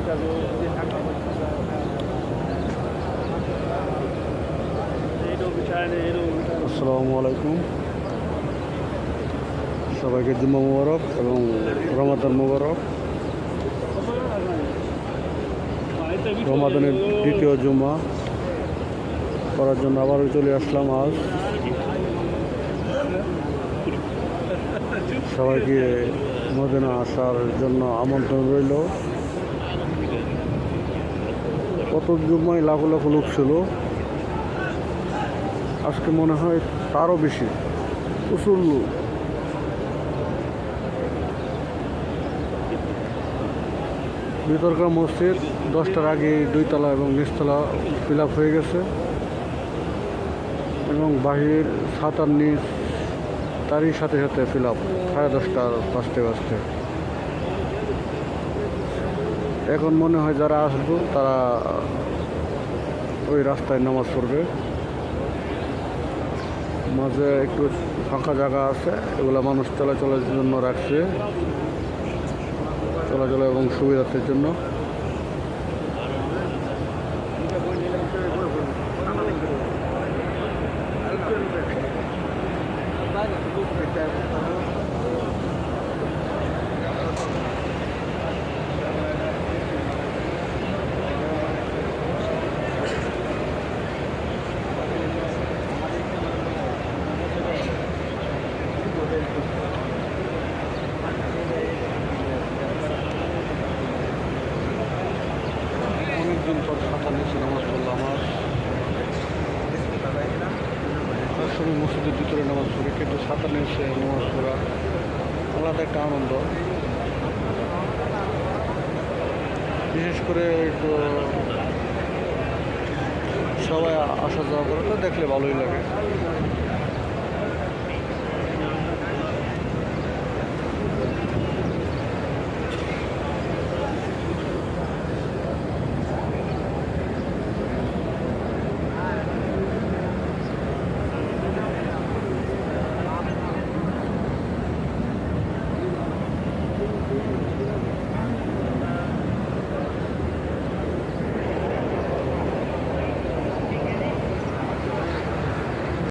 আসসালামু আলাইকুম, সবাইকে জুম্মা মুবারক এবং রমাদান মুবারক। রমাদানের দ্বিতীয় জুম্মা করার জন্য আবারও চলে আসলাম আজ। সবাইকে মদিনা আসার জন্য আমন্ত্রণ রইল। কত জুম্মায় লাখো লাখো লোক ছিল, আজকে মনে হয় তারও বেশি, প্রচুর লোক। ভিতরকার মসজিদ 10টার আগে 2 তলা এবং নিচতলা ফিল আপ হয়ে গেছে এবং বাহির ছাতার নিচ তারই সাথে সাথে ফিল আপ 10:30 বাজতে। এখন মনে হয় যারা আসবে তারা ওই রাস্তায় নামাজ পড়বে। মাঝে একটু ফাঁকা জায়গা আছে, এগুলো মানুষ চলাচলের জন্য রাখছে, চলাচল এবং সুবিধার্থের জন্য। অনেকদিন পর ছাতা নিচে নামাজ পড়লাম। আমার সবসময় মসজিদের ভিতরে নামাজ পড়ি, কিন্তু ছাতা নিচে নামাজ পড়া আলাদা একটা আনন্দ। বিশেষ করে একটু সবাই আসা যাওয়া করে তো দেখলে ভালোই লাগে।